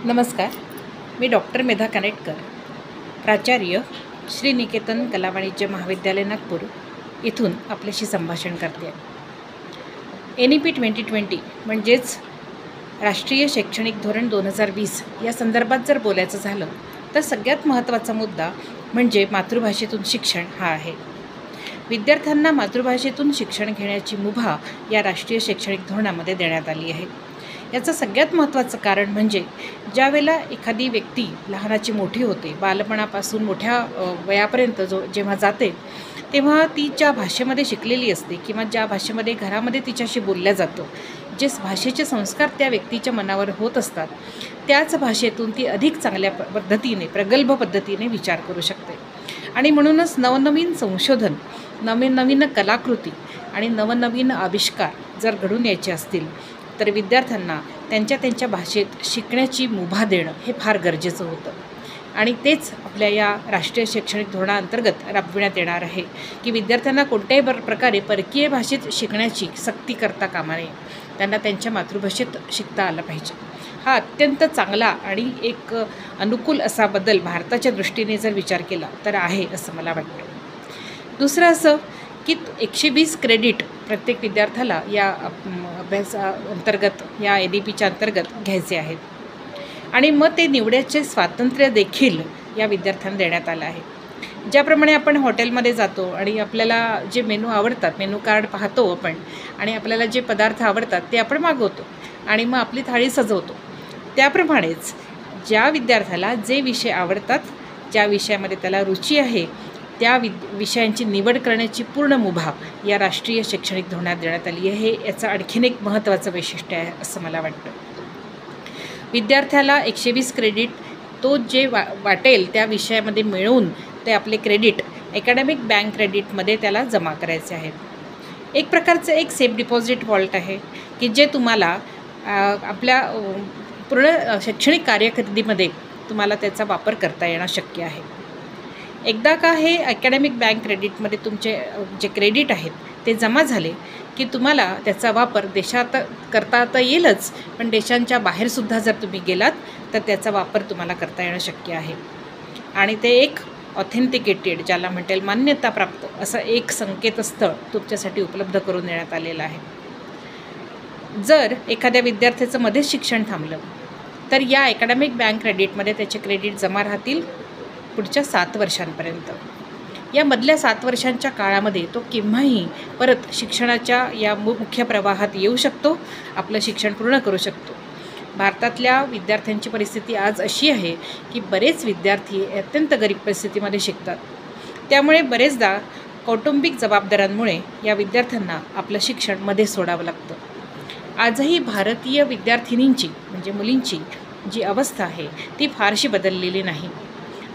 नमस्कार. मी डॉक्टर मेधा कानेटकर, प्राचार्य श्री निकेतन कला वाणिज्य महाविद्यालय नागपूर इथून आपल्याशी संभाषण करते आहे. NEP 2020 म्हणजेच राष्ट्रीय शैक्षणिक धोरण 2020 या संदर्भात जर बोलायचं झालं तर सगळ्यात महत्त्वाचा मुद्दा म्हणजे मातृभाषेतून शिक्षण हा आहे. विद्यार्थ्यांना मातृभाषेतून शिक्षण घेण्याची मुभा या राष्ट्रीय शैक्षणिक धोरणामध्ये देण्यात आली आहे. याचं सगळ्यात महत्त्वाचं कारण म्हणजे ज्यावेळेला एखादी व्यक्ती लहानाची मोठी होते, बालपणापासून मोठ्या वयापर्यंत जेव्हा जाते तेव्हा ती ज्या भाषेमध्ये शिकलेली असते किंवा ज्या भाषेमध्ये घरामध्ये तिच्याशी बोलल्या जातं, जे भाषेचे संस्कार त्या व्यक्तीच्या मनावर होत असतात, त्याच भाषेतून ती अधिक चांगल्या पद्धतीने, प्रगल्भ पद्धतीने विचार करू शकते. आणि म्हणूनच नवनवीन संशोधन, नवीन कलाकृती आणि नवनवीन आविष्कार जर घडून यायचे असतील तर विद्यार्थ्यांना त्यांच्या भाषेत शिकण्याची मुभा देणं हे फार गरजेचं होतं. आणि तेच आपल्या या राष्ट्रीय शैक्षणिक धोरणाअंतर्गत राबविण्यात येणार आहे की विद्यार्थ्यांना कोणत्याही प्रकारे परकीय भाषेत शिकण्याची सक्ती करता कामा नये. त्यांना त्यांच्या मातृभाषेत शिकता आलं पाहिजे. हा अत्यंत चांगला आणि एक अनुकूल असा बदल भारताच्या दृष्टीने जर विचार केला तर आहे असं मला वाटतं. दुसरं असं की 120 क्रेडिट प्रत्येक विद्यार्थ्याला या अभ्यासाअंतर्गत, या NEPच्या अंतर्गत घ्यायचे आहेत. आणि मग ते निवडायचे स्वातंत्र्य देखील या विद्यार्थ्यांना देण्यात आलं आहे. ज्याप्रमाणे आपण हॉटेलमध्ये जातो आणि आपल्याला जे मेनू आवडतात, मेनू कार्ड पाहतो आपण आणि आपल्याला जे पदार्थ आवडतात ते आपण मागवतो आणि मग आपली थाळी सजवतो, त्याप्रमाणेच ज्या विद्यार्थ्याला जे विषय आवडतात, ज्या विषयामध्ये त्याला रुची आहे, त्या विषयांची निवड करण्याची पूर्ण मुभा या राष्ट्रीय शैक्षणिक धोरणात देण्यात आली आहे. हे याचं आणखीन एक महत्त्वाचं वैशिष्ट्य आहे असं मला वाटतं. विद्यार्थ्याला 120 क्रेडिट तो जे वाटेल त्या विषयामध्ये मिळवून ते आपले क्रेडिट अकॅडमिक बँक क्रेडिटमध्ये त्याला जमा करायचे आहेत. एक प्रकारचं एक सेफ डिपॉझिट वॉल्ट आहे की जे तुम्हाला आपल्या पूर्ण शैक्षणिक कार्यकिर्दीमध्ये तुम्हाला त्याचा वापर करता येणं शक्य आहे. एकदा का हे अकॅडमिक बँक क्रेडिटमध्ये तुमचे जे क्रेडिट आहेत ते जमा झाले की तुम्हाला त्याचा वापर देशात करता तर येईलच, पण देशांच्या बाहेरसुद्धा जर तुम्ही गेलात तर त्याचा वापर तुम्हाला करता येणं शक्य आहे. आणि ते एक ऑथेंटिकेटेड, ज्याला म्हणता मान्यताप्राप्त असं एक संकेतस्थळ तुमच्यासाठी उपलब्ध करून देण्यात आलेलं आहे. जर एखाद्या विद्यार्थ्याचं मध्येच शिक्षण थांबलं तर या अकॅडमिक बँक क्रेडिटमध्ये त्याचे क्रेडिट जमा राहतील पुढच्या 7 वर्षांपर्यंत. या मधल्या 7 वर्षांच्या काळामध्ये तो केव्हाही परत शिक्षणाच्या या मुख्य प्रवाहात येऊ शकतो, आपलं शिक्षण पूर्ण करू शकतो. भारतातल्या विद्यार्थ्यांची परिस्थिती आज अशी आहे की बरेच विद्यार्थी अत्यंत गरीब परिस्थितीमध्ये शिकतात. त्यामुळे बरेचदा कौटुंबिक जबाबदाऱ्यांमुळे या विद्यार्थ्यांना आपलं शिक्षण मध्ये सोडावं लागतं. आजही भारतीय विद्यार्थिनींची म्हणजे मुलींची जी अवस्था आहे ती फारशी बदललेली नाही.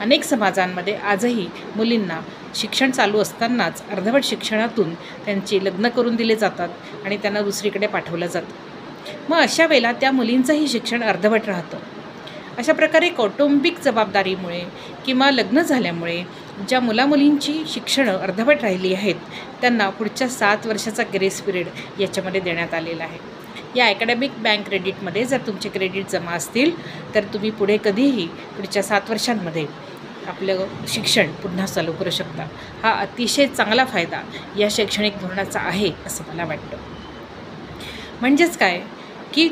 अनेक समाजांमध्ये आजही मुलींना शिक्षण चालू असतानाच अर्धवट शिक्षणातून त्यांची लग्न करून दिले जातात आणि त्यांना दुसरीकडे पाठवलं जातं. मग अशा वेळेला त्या मुलींचंही शिक्षण अर्धवट राहतं. अशा प्रकारे कौटुंबिक जबाबदारीमुळे किंवा लग्न झाल्यामुळे ज्या मुलामुलींची शिक्षणं अर्धवट राहिली आहेत त्यांना पुढच्या 7 वर्षाचा ग्रेस पिरियड याच्यामध्ये देण्यात आलेला आहे. या अकॅडमिक बँक क्रेडिटमध्ये जर तुमचे क्रेडिट जमा असतील तर तुम्ही पुढे कधीही पुढच्या 7 वर्षांमध्ये आपलं शिक्षण पुन्हा चालू करू शकता. हा अतिशय चांगला फायदा या शैक्षणिक धोरणाचा आहे असं मला वाटतं. म्हणजेच काय की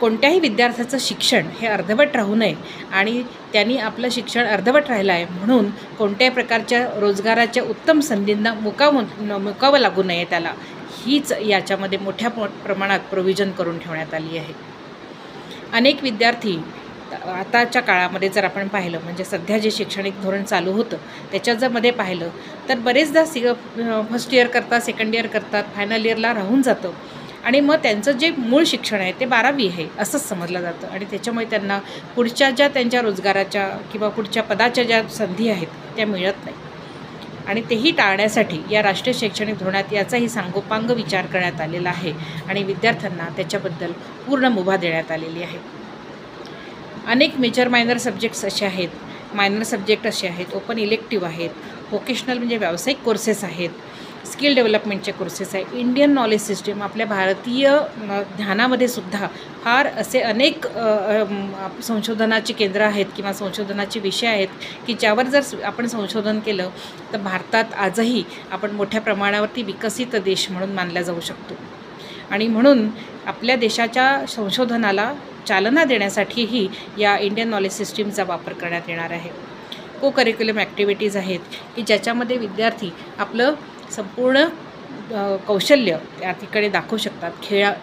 कोणत्याही विद्यार्थ्याचं शिक्षण हे अर्धवट राहू नये आणि त्यांनी आपलं शिक्षण अर्धवट राहिलं आहे म्हणून कोणत्याही प्रकारच्या रोजगाराच्या उत्तम संधींना मुकावं लागू नये त्याला, हीच याच्यामध्ये मोठ्या प्रमाणात प्रोव्हिजन करून ठेवण्यात आली आहे. अनेक विद्यार्थी आताच्या काळामध्ये जर आपण पाहिलं म्हणजे सध्या जे शैक्षणिक धोरण चालू होतं त्याच्यात जर मध्ये पाहिलं तर बरेचदा फर्स्ट इयर करतात, सेकंड इयर करतात, फायनल इयरला राहून जातं आणि मग त्यांचं जे मूळ शिक्षण आहे ते 12वी आहे असंच समजलं जातं. आणि त्याच्यामुळे त्यांना पुढच्या ज्या त्यांच्या रोजगाराच्या किंवा पुढच्या पदाच्या ज्या संधी आहेत त्या मिळत नाही. आणि तेही टाळण्यासाठी या राष्ट्रीय शैक्षणिक धोरणात याचाही सांगोपांग विचार करण्यात आलेला आहे आणि विद्यार्थ्यांना त्याच्याबद्दल पूर्ण मुभा देण्यात आलेली आहे. अनेक मेजर मायनर सब्जेक्ट्स असे आहेत, मायनर सब्जेक्ट असे आहेत, ओपन इलेक्टिव्ह आहेत, व्होकेशनल म्हणजे व्यावसायिक कोर्सेस आहेत स्किल डेव्हलपमेंटचे कोर्सेस आहे. इंडियन नॉलेज सिस्टीम आपल्या भारतीय ज्ञानामध्ये सुद्धा फार असे अनेक संशोधनाची केंद्र आहेत किंवा संशोधनाचे विषय आहेत की ज्यावर जर आपण संशोधन केलं तर भारतात आजही आपण मोठ्या प्रमाणावरती विकसित देश म्हणून मानला जाऊ शकतो. आणि म्हणून आपल्या देशाच्या संशोधनाला चालना देण्यासाठीही या इंडियन नॉलेज सिस्टीमचा वापर करण्यात येणार आहे. को करिक्युलम ॲक्टिव्हिटीज आहेत की ज्याच्यामध्ये विद्यार्थी आपलं संपूर्ण कौशल्य त्या ठिकाणी दाखवू शकतात.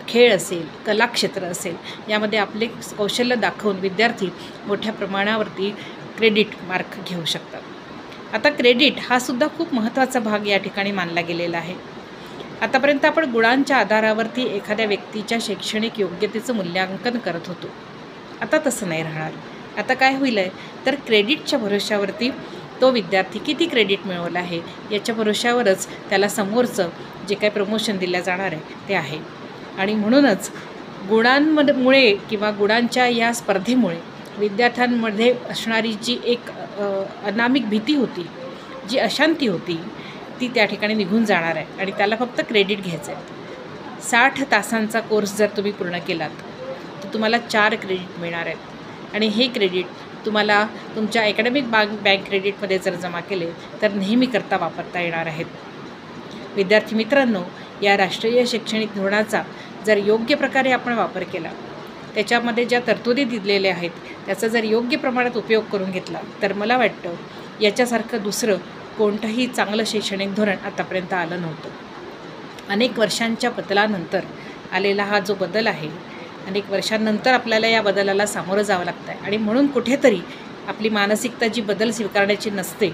खेळ असेल, कलाक्षेत्र असेल, यामध्ये आपले कौशल्य दाखवून विद्यार्थी मोठ्या प्रमाणावरती क्रेडिट मार्क घेऊ शकतात. आता क्रेडिट हा सुद्धा खूप महत्त्वाचा भाग या ठिकाणी मानला गेलेला आहे. आतापर्यंत आपण गुणांच्या आधारावरती एखाद्या व्यक्तीच्या शैक्षणिक योग्यतेचं मूल्यांकन करत होतो. आता तसं नाही राहणार. आता काय होईल आहे तर क्रेडिटच्या भरोश्यावरती तो विद्यार्थी किती क्रेडिट मिळवला आहे याच्या भरोश्यावरच त्याला समोरचं जे काही प्रमोशन दिलं जाणार आहे ते आहे. आणि म्हणूनच गुणांमुळे किंवा गुणांच्या या स्पर्धेमुळे विद्यार्थ्यांमध्ये असणारी जी एक अनामिक भीती होती, जी अशांती होती, ती त्या ठिकाणी निघून जाणार आहे आणि त्याला फक्त क्रेडिट घ्यायचं आहे. 60 तासांचा कोर्स जर तुम्ही पूर्ण केलात तर तुम्हाला 4 क्रेडिट मिळणार आहेत आणि हे क्रेडिट तुम्हाला तुमच्या अकॅडमिक बँक क्रेडिटमध्ये जर जमा केले तर नेहमीकरता वापरता येणार आहेत. विद्यार्थी मित्रांनो, या राष्ट्रीय शैक्षणिक धोरणाचा जर योग्य प्रकारे आपण वापर केला, त्याच्यामध्ये ज्या तरतुदी दिलेल्या आहेत त्याचा जर योग्य प्रमाणात उपयोग करून घेतला तर मला वाटतं याच्यासारखं दुसरं कोणतंही चांगलं शैक्षणिक धोरण आतापर्यंत आलं नव्हतं. अनेक वर्षांच्या बदलानंतर आलेला हा जो बदल आहे, अनेक वर्षांनंतर आपल्याला या बदलाला सामोरं जावं लागतं आहे आणि म्हणून कुठेतरी आपली मानसिकता जी बदल स्वीकारण्याची नसते